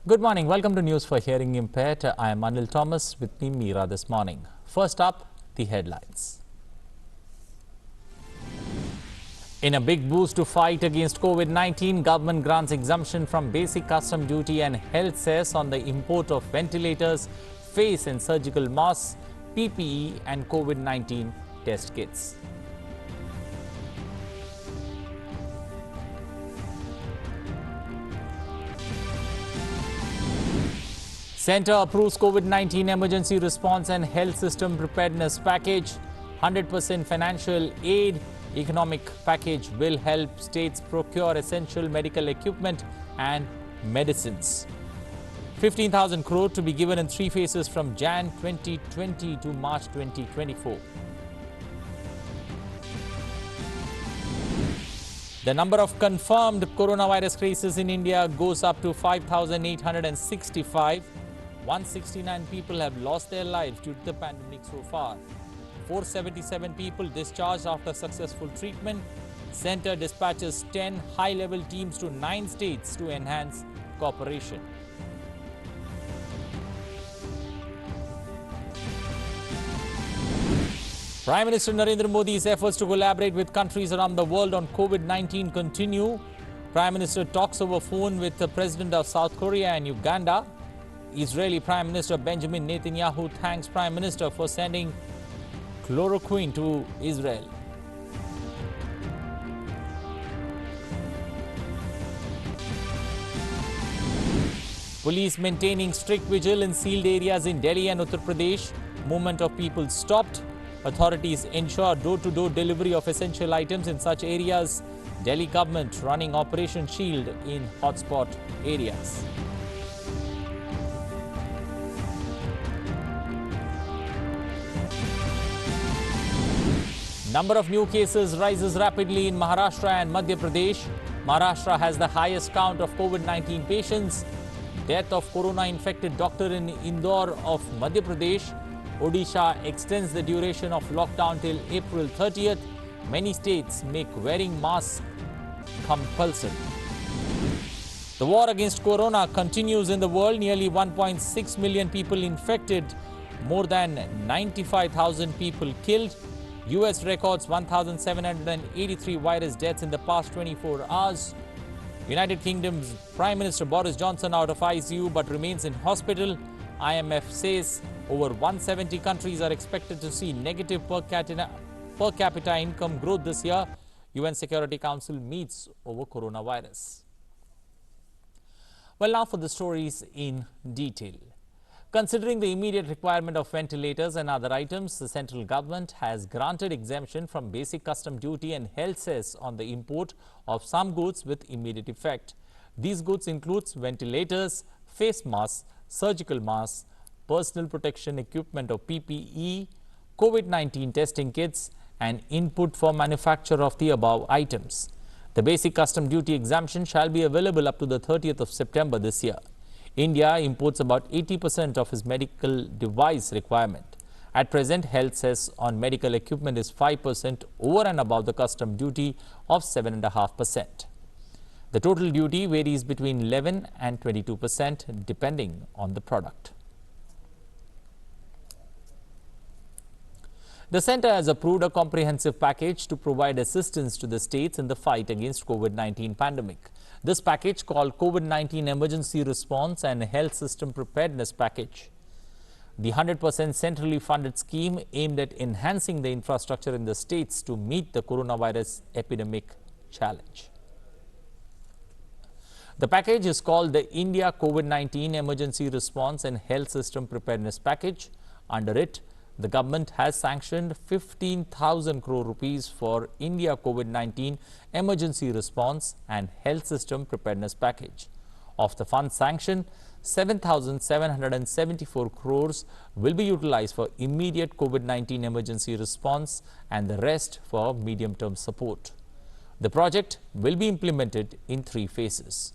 Good morning. Welcome to News for Hearing Impaired. I am Anil Thomas with me, Meera, this morning. First up, the headlines. In a big boost to fight against COVID-19, government grants exemption from basic custom duty and health cess on the import of ventilators, face and surgical masks, PPE and COVID-19 test kits. Centre approves COVID-19 emergency response and health system preparedness package. 100% financial aid. Economic package will help states procure essential medical equipment and medicines. 15,000 crore to be given in 3 phases from Jan 2020 to March 2024. The number of confirmed coronavirus cases in India goes up to 5,865. 169 people have lost their lives due to the pandemic so far. 477 people discharged after successful treatment. Centre dispatches 10 high-level teams to 9 states to enhance cooperation. Prime Minister Narendra Modi's efforts to collaborate with countries around the world on COVID-19 continue. Prime Minister talks over phone with the President of South Korea and Uganda. Israeli Prime Minister Benjamin Netanyahu thanks Prime Minister for sending chloroquine to Israel. Police maintaining strict vigil in sealed areas in Delhi and Uttar Pradesh. Movement of people stopped. Authorities ensure door-to-door delivery of essential items in such areas. Delhi government running Operation Shield in hotspot areas. Number of new cases rises rapidly in Maharashtra and Madhya Pradesh. Maharashtra has the highest count of COVID-19 patients. Death of corona-infected doctor in Indore of Madhya Pradesh. Odisha extends the duration of lockdown till April 30th. Many states make wearing masks compulsory. The war against corona continues in the world. Nearly 1.6 million people infected. More than 95,000 people killed. US records 1,783 virus deaths in the past 24 hours. United Kingdom's Prime Minister Boris Johnson out of ICU but remains in hospital. IMF says over 170 countries are expected to see negative per capita income growth this year. UN Security Council meets over coronavirus. Well, now for the stories in detail. Considering the immediate requirement of ventilators and other items, the central government has granted exemption from basic custom duty and health cess on the import of some goods with immediate effect. These goods include ventilators, face masks, surgical masks, personal protection equipment or PPE, COVID-19 testing kits, and input for manufacture of the above items. The basic custom duty exemption shall be available up to the 30th of September this year. India imports about 80% of its medical device requirement. At present, health cess on medical equipment is 5% over and above the custom duty of 7.5%. The total duty varies between 11 and 22% depending on the product. The centre has approved a comprehensive package to provide assistance to the states in the fight against COVID-19 pandemic. This package, called COVID-19 Emergency Response and Health System Preparedness Package. The 100% centrally funded scheme aimed at enhancing the infrastructure in the states to meet the coronavirus epidemic challenge. The package is called the India COVID-19 Emergency Response and Health System Preparedness Package. Under it, the government has sanctioned 15,000 crore rupees for India COVID-19 Emergency Response and Health System Preparedness Package. Of the funds sanctioned, 7,774 crores will be utilized for immediate COVID-19 emergency response and the rest for medium-term support. The project will be implemented in 3 phases.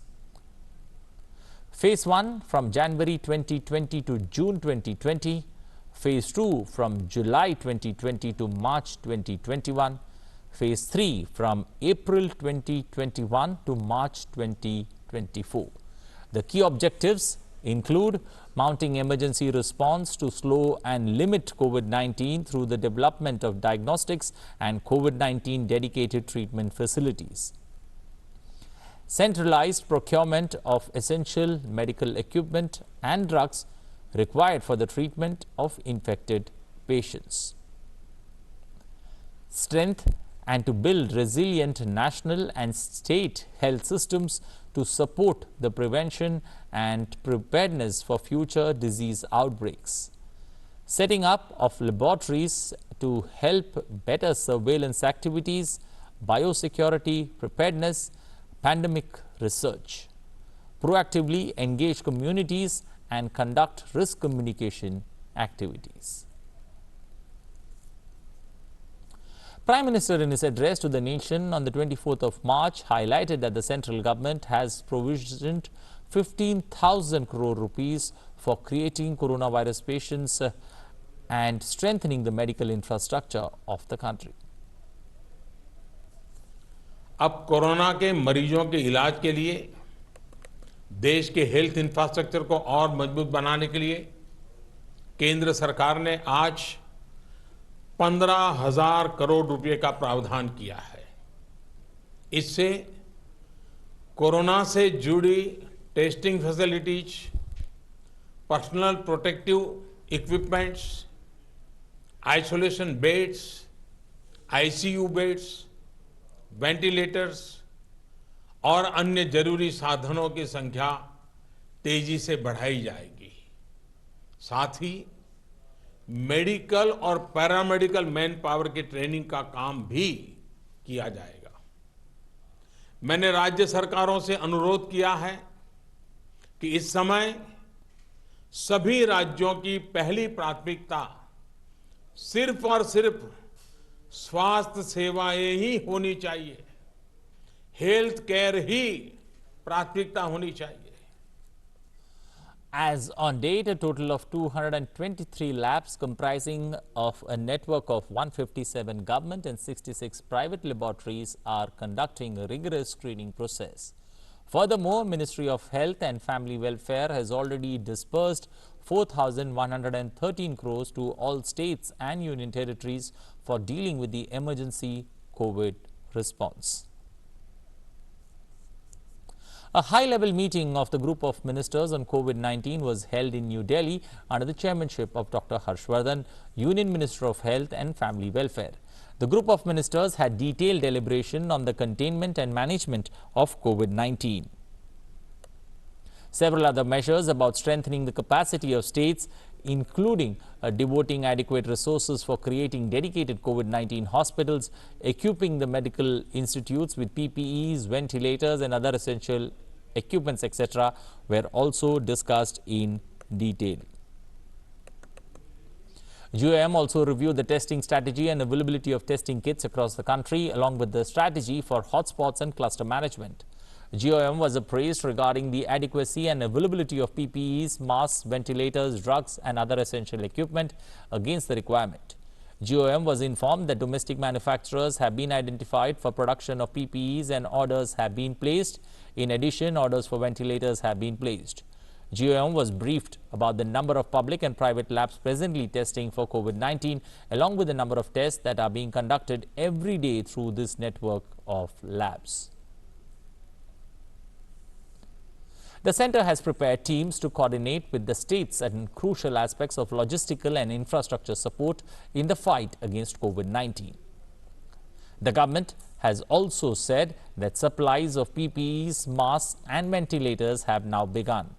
Phase 1 from January 2020 to June 2020. Phase 2 from July 2020 to March 2021. Phase 3 from April 2021 to March 2024. The key objectives include mounting emergency response to slow and limit COVID-19 through the development of diagnostics and COVID-19 dedicated treatment facilities, centralized procurement of essential medical equipment and drugs required for the treatment of infected patients, strength and to build resilient national and state health systems to support the prevention and preparedness for future disease outbreaks, setting up of laboratories to help better surveillance activities, biosecurity, preparedness, pandemic research, proactively engage communities and conduct risk communication activities. Prime Minister, in his address to the nation on the 24th of March, highlighted that the central government has provisioned 15,000 crore rupees for creating coronavirus patients and strengthening the medical infrastructure of the country. अब corona के मरीजों के इलाज के लिए देश के health infrastructure को और मजबूत बनाने के लिए केंद्र सरकार ने आज 15,000 करोड़ रुपए का प्रावधान किया है। इससे कोरोना से जुड़ी testing facilities, personal protective equipments, isolation beds, ICU beds, ventilators और अन्य जरूरी साधनों की संख्या तेजी से बढ़ाई जाएगी। साथ ही मेडिकल और पैरामेडिकल मैन पावर की ट्रेनिंग का काम भी किया जाएगा। मैंने राज्य सरकारों से अनुरोध किया है कि इस समय सभी राज्यों की पहली प्राथमिकता सिर्फ और सिर्फ स्वास्थ्य सेवाएं ही होनी चाहिए, हेल्थ केयर ही प्राथमिकता होनी चाहिए। As on date, a total of 223 labs comprising of a network of 157 government and 66 private laboratories are conducting a rigorous screening process. Furthermore, Ministry of Health and Family Welfare has already disbursed 4,113 crores to all states and union territories for dealing with the emergency COVID response. A high-level meeting of the group of ministers on COVID-19 was held in New Delhi under the chairmanship of Dr. Harshvardhan, Union Minister of Health and Family Welfare. The group of ministers had detailed deliberation on the containment and management of COVID-19. Several other measures about strengthening the capacity of states, including devoting adequate resources for creating dedicated COVID-19 hospitals, equipping the medical institutes with PPEs, ventilators and other essential equipments, etc., were also discussed in detail. GOM also reviewed the testing strategy and availability of testing kits across the country, along with the strategy for hotspots and cluster management. GOM was appraised regarding the adequacy and availability of PPEs, masks, ventilators, drugs and other essential equipment against the requirement. GOM was informed that domestic manufacturers have been identified for production of PPEs and orders have been placed. In addition, orders for ventilators have been placed. GOM was briefed about the number of public and private labs presently testing for COVID-19, along with the number of tests that are being conducted every day through this network of labs. The centre has prepared teams to coordinate with the states and crucial aspects of logistical and infrastructure support in the fight against COVID-19. The government has also said that supplies of PPEs, masks and ventilators have now begun.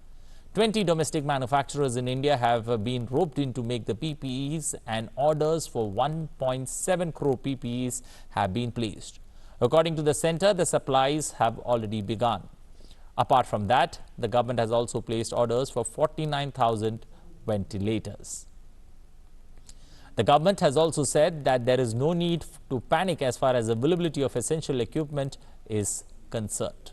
20 domestic manufacturers in India have been roped in to make the PPEs, and orders for 1.7 crore PPEs have been placed. According to the centre, the supplies have already begun. Apart from that, the government has also placed orders for 49,000 ventilators. The government has also said that there is no need to panic as far as availability of essential equipment is concerned.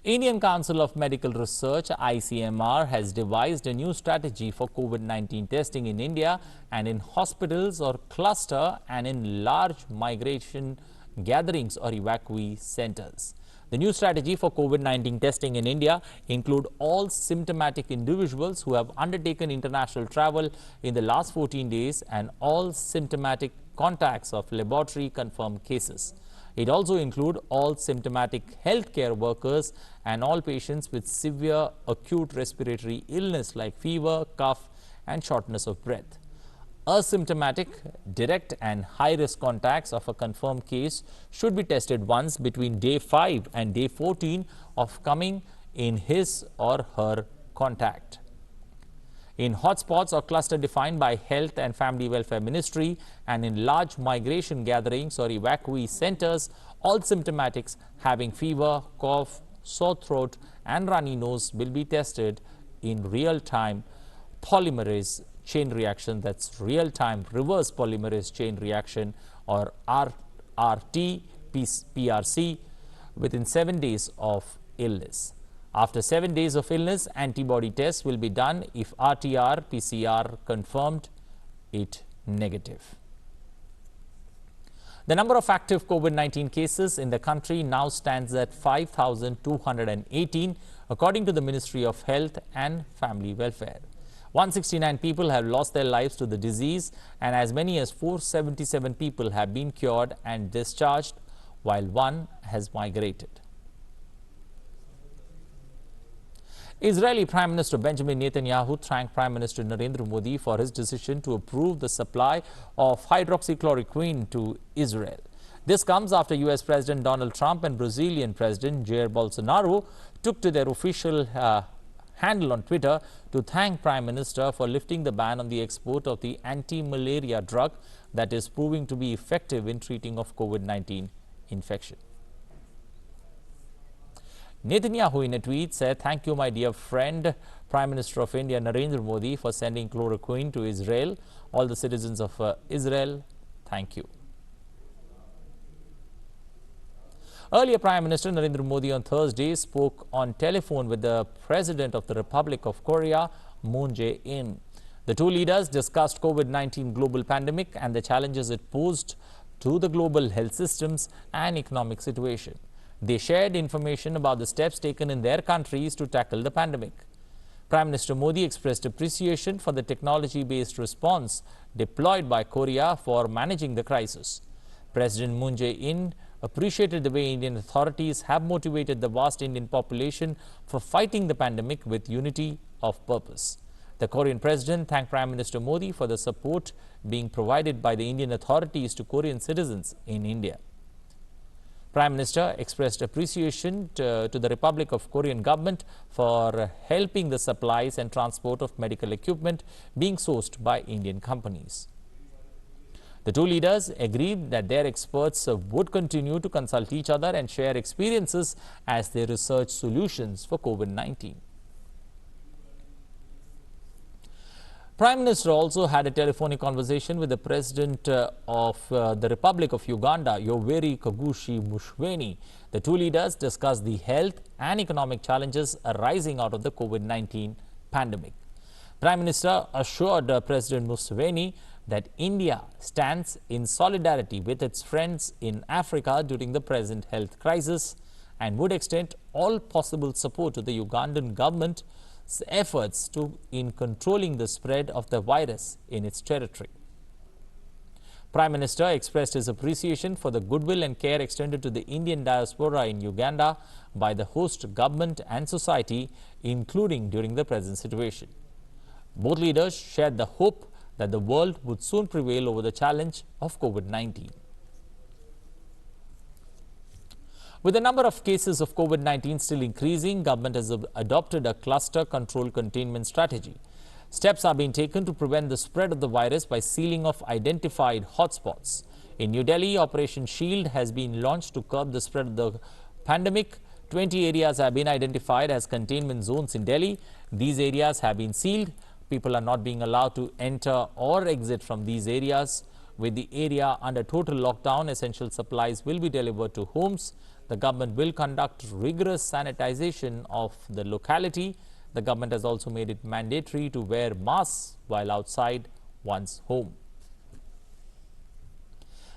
Indian Council of Medical Research (ICMR) has devised a new strategy for COVID-19 testing in India and in hospitals or cluster and in large migration gatherings or evacuee centers. The new strategy for COVID-19 testing in India include all symptomatic individuals who have undertaken international travel in the last 14 days and all symptomatic contacts of laboratory confirmed cases. It also includes all symptomatic healthcare workers and all patients with severe acute respiratory illness like fever, cough and shortness of breath. Asymptomatic, direct and high-risk contacts of a confirmed case should be tested once between day 5 and day 14 of coming in his or her contact. In hotspots or cluster defined by Health and Family Welfare Ministry and in large migration gatherings or evacuee centers, all symptomatics having fever, cough, sore throat and runny nose will be tested in real-time polymerase chain reaction, that's real-time reverse polymerase chain reaction or RT-PRC within 7 days of illness. After 7 days of illness, antibody tests will be done if RT-PCR confirmed it negative. The number of active COVID-19 cases in the country now stands at 5,218 according to the Ministry of Health and Family Welfare. 169 people have lost their lives to the disease and as many as 477 people have been cured and discharged while one has migrated. Israeli Prime Minister Benjamin Netanyahu thanked Prime Minister Narendra Modi for his decision to approve the supply of hydroxychloroquine to Israel. This comes after US President Donald Trump and Brazilian President Jair Bolsonaro took to their official handle on Twitter to thank Prime Minister for lifting the ban on the export of the anti-malaria drug that is proving to be effective in treating of COVID-19 infection. Netanyahu in a tweet said, "Thank you, my dear friend, Prime Minister of India Narendra Modi, for sending chloroquine to Israel. All the citizens of Israel, thank you." Earlier, Prime Minister Narendra Modi on Thursday spoke on telephone with the President of the Republic of Korea, Moon Jae-in. The two leaders discussed COVID-19 global pandemic and the challenges it posed to the global health systems and economic situation. They shared information about the steps taken in their countries to tackle the pandemic. Prime Minister Modi expressed appreciation for the technology-based response deployed by Korea for managing the crisis. President Moon Jae-in appreciated the way Indian authorities have motivated the vast Indian population for fighting the pandemic with unity of purpose. The Korean president thanked Prime Minister Modi for the support being provided by the Indian authorities to Korean citizens in India. Prime Minister expressed appreciation to the Republic of Korean government for helping the supplies and transport of medical equipment being sourced by Indian companies. The two leaders agreed that their experts would continue to consult each other and share experiences as they research solutions for COVID-19. Prime Minister also had a telephonic conversation with the President of the Republic of Uganda, Yoweri Kaguta Museveni. The two leaders discussed the health and economic challenges arising out of the COVID-19 pandemic. Prime Minister assured President Museveni that India stands in solidarity with its friends in Africa during the present health crisis and would extend all possible support to the Ugandan government efforts in controlling the spread of the virus in its territory. Prime Minister expressed his appreciation for the goodwill and care extended to the Indian diaspora in Uganda by the host government and society, including during the present situation. Both leaders shared the hope that the world would soon prevail over the challenge of COVID-19. With the number of cases of COVID-19 still increasing, government has adopted a cluster control containment strategy. Steps are being taken to prevent the spread of the virus by sealing off identified hotspots. In New Delhi, Operation Shield has been launched to curb the spread of the pandemic. 20 areas have been identified as containment zones in Delhi. These areas have been sealed. People are not being allowed to enter or exit from these areas. With the area under total lockdown, essential supplies will be delivered to homes. The government will conduct rigorous sanitization of the locality. The government has also made it mandatory to wear masks while outside one's home.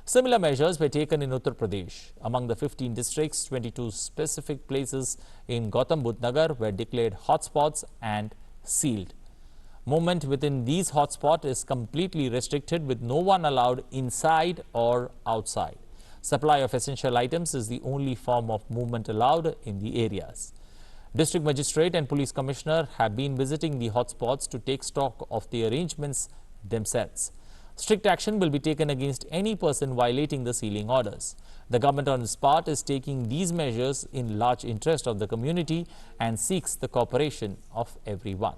Similar measures were taken in Uttar Pradesh. Among the 15 districts, 22 specific places in Gautam Budh Nagar were declared hotspots and sealed. Movement within these hotspots is completely restricted, with no one allowed inside or outside. Supply of essential items is the only form of movement allowed in the areas. District Magistrate and Police Commissioner have been visiting the hotspots to take stock of the arrangements themselves. Strict action will be taken against any person violating the sealing orders. The government on its part is taking these measures in large interest of the community and seeks the cooperation of everyone.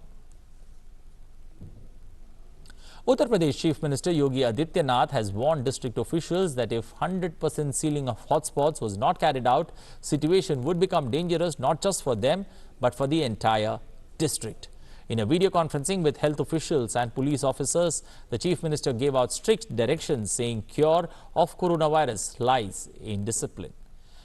Uttar Pradesh Chief Minister Yogi Adityanath has warned district officials that if 100% sealing of hotspots was not carried out, situation would become dangerous not just for them but for the entire district. In a video conferencing with health officials and police officers, the Chief Minister gave out strict directions saying cure of coronavirus lies in discipline.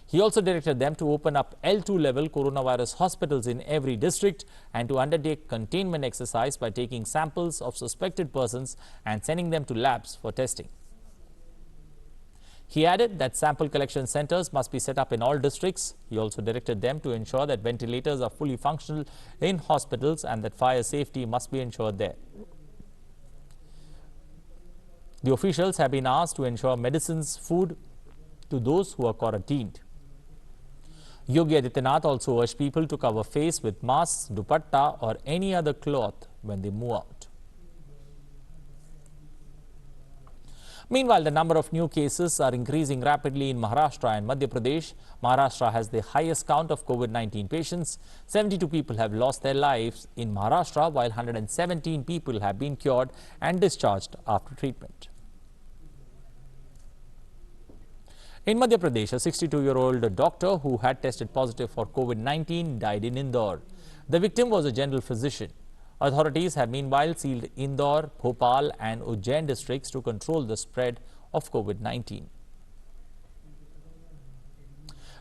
He also directed them to open up L2 level coronavirus hospitals in every district and to undertake containment exercise by taking samples of suspected persons and sending them to labs for testing. He added that sample collection centers must be set up in all districts. He also directed them to ensure that ventilators are fully functional in hospitals and that fire safety must be ensured there. The officials have been asked to ensure medicines, food to those who are quarantined. Yogi Adityanath also urged people to cover face with masks, dupatta or any other cloth when they move out. Meanwhile, the number of new cases are increasing rapidly in Maharashtra and Madhya Pradesh. Maharashtra has the highest count of COVID-19 patients. 72 people have lost their lives in Maharashtra, while 117 people have been cured and discharged after treatment. In Madhya Pradesh, a 62-year-old doctor who had tested positive for COVID-19 died in Indore. The victim was a general physician. Authorities have meanwhile sealed Indore, Bhopal and Ujjain districts to control the spread of COVID-19.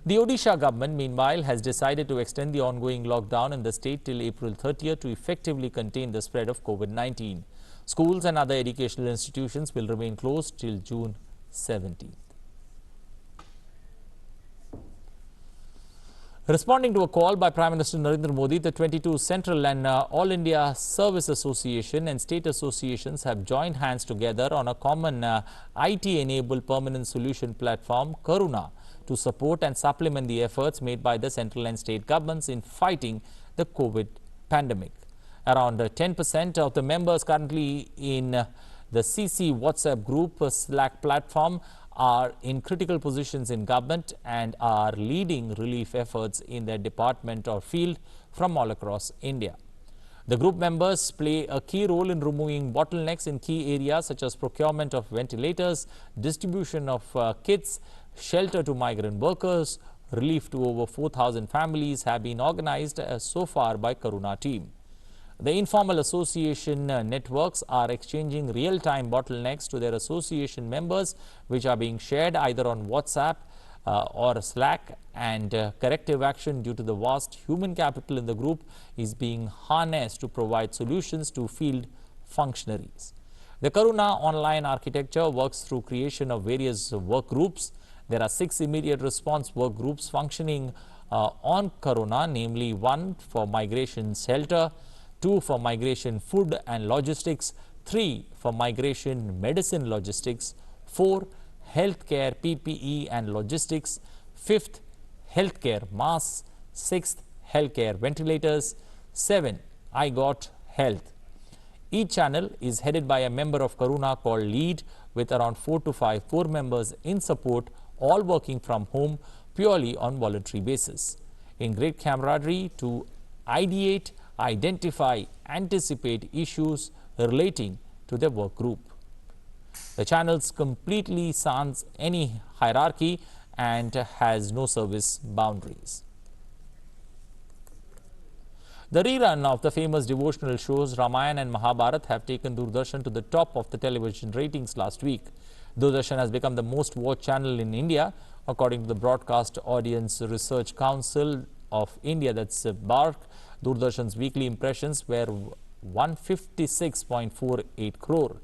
The Odisha government, meanwhile, has decided to extend the ongoing lockdown in the state till April 30th to effectively contain the spread of COVID-19. Schools and other educational institutions will remain closed till June 17th. Responding to a call by Prime Minister Narendra Modi, the 22 Central and All India Service Association and state associations have joined hands together on a common IT-enabled permanent solution platform, Karuna, to support and supplement the efforts made by the central and state governments in fighting the COVID pandemic. Around 10% of the members currently in the CC WhatsApp group Slack platform are in critical positions in government and are leading relief efforts in their department or field from all across India. The group members play a key role in removing bottlenecks in key areas such as procurement of ventilators, distribution of kits, shelter to migrant workers. Relief to over 4,000 families have been organized so far by Karuna team. The informal association networks are exchanging real-time bottlenecks to their association members, which are being shared either on WhatsApp or Slack, and corrective action due to the vast human capital in the group is being harnessed to provide solutions to field functionaries. The Karuna online architecture works through creation of various work groups. There are 6 immediate response work groups functioning on Karuna, namely 1 for migration shelter, 2 for migration food and logistics, 3 for migration medicine logistics, 4 healthcare PPE and logistics, 5th healthcare masks, 6th healthcare ventilators, 7 I Got Health. Each channel is headed by a member of Karuna called Lead, with around 4 to 5 core members in support, all working from home purely on voluntary basis, in great camaraderie to ideate, identify, anticipate issues relating to their work group. The channels completely sans any hierarchy and has no service boundaries. The rerun of the famous devotional shows Ramayana and Mahabharata have taken Doordarshan to the top of the television ratings last week. Doordarshan has become the most watched channel in India, according to the Broadcast Audience Research Council of India, that's BARC. Doordarshan's weekly impressions were 156.48 crore.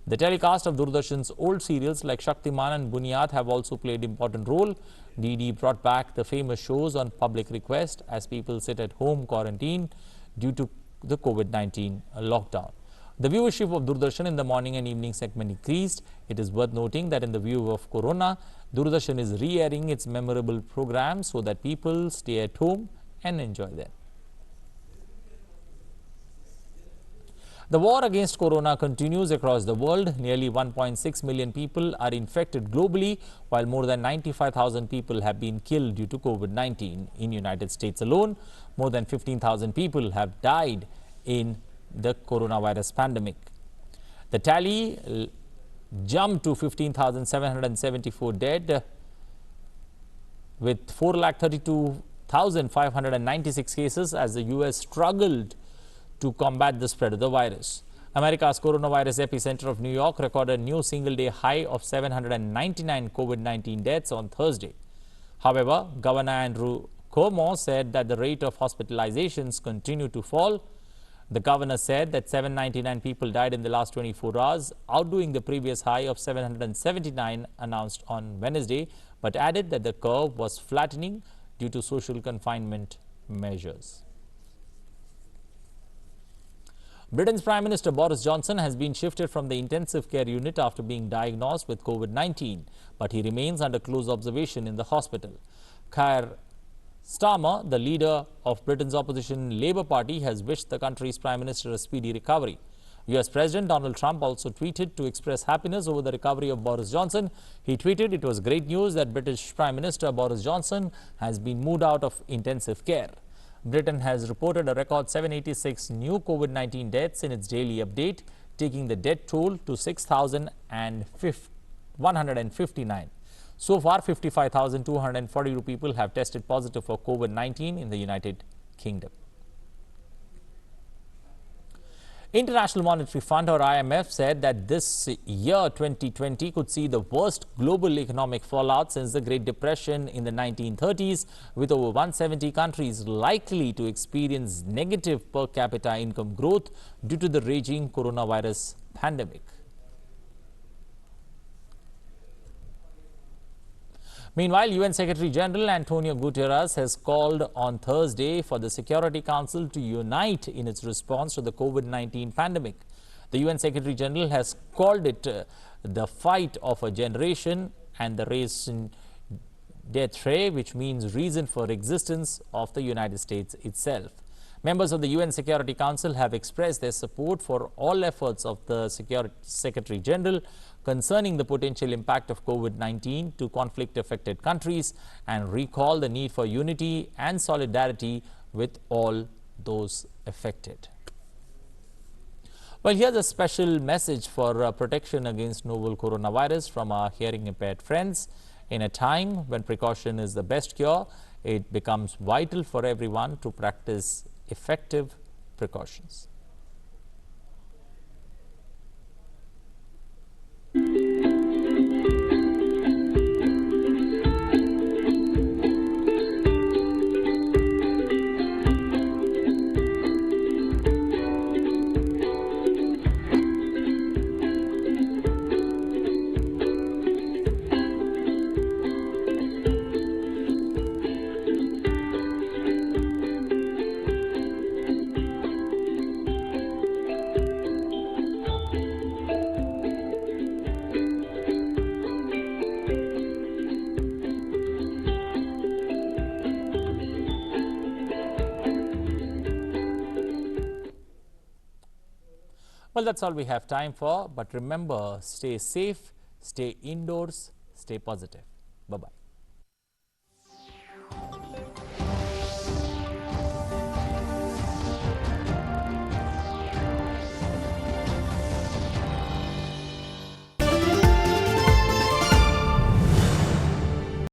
The telecast of Doordarshan's old serials like Shaktiman and Bunyad have also played important role. DD brought back the famous shows on public request as people sit at home quarantine due to the COVID-19 lockdown. The viewership of Doordarshan in the morning and evening segment increased. It is worth noting that in the view of Corona, Doordarshan is re-airing its memorable programs so that people stay at home and enjoy them. The war against Corona continues across the world. Nearly 1.6 million people are infected globally, while more than 95,000 people have been killed due to COVID-19. In the United States alone, more than 15,000 people have died in the coronavirus pandemic. The tally jumped to 15,774 dead, with 432,596 cases as the U.S. struggled to combat the spread of the virus. America's coronavirus epicenter of New York recorded a new single-day high of 799 COVID-19 deaths on Thursday. However, Governor Andrew Cuomo said that the rate of hospitalizations continued to fall. The governor said that 799 people died in the last 24 hours, outdoing the previous high of 779 announced on Wednesday, but added that the curve was flattening due to social confinement measures. Britain's Prime Minister Boris Johnson has been shifted from the intensive care unit after being diagnosed with COVID-19, but he remains under close observation in the hospital. Keir Starmer, the leader of Britain's opposition Labour Party, has wished the country's Prime Minister a speedy recovery. US President Donald Trump also tweeted to express happiness over the recovery of Boris Johnson. He tweeted, "It was great news that British Prime Minister Boris Johnson has been moved out of intensive care." Britain has reported a record 786 new COVID-19 deaths in its daily update, taking the death toll to 6,159. So far, 55,242 people have tested positive for COVID-19 in the United Kingdom. International Monetary Fund, or IMF, said that this year 2020 could see the worst global economic fallout since the Great Depression in the 1930s, with over 170 countries likely to experience negative per capita income growth due to the raging coronavirus pandemic. Meanwhile, UN Secretary General Antonio Guterres has called on Thursday for the Security Council to unite in its response to the COVID-19 pandemic. The UN Secretary General has called it the fight of a generation and the raison d'etre, which means reason for existence of the United States itself. Members of the UN Security Council have expressed their support for all efforts of the Secretary General concerning the potential impact of COVID-19 to conflict-affected countries and recall the need for unity and solidarity with all those affected. Well, here's a special message for protection against novel coronavirus from our hearing-impaired friends. In a time when precaution is the best cure, it becomes vital for everyone to practice effective precautions. Well, that's all we have time for. But remember, stay safe, stay indoors, stay positive. Bye-bye.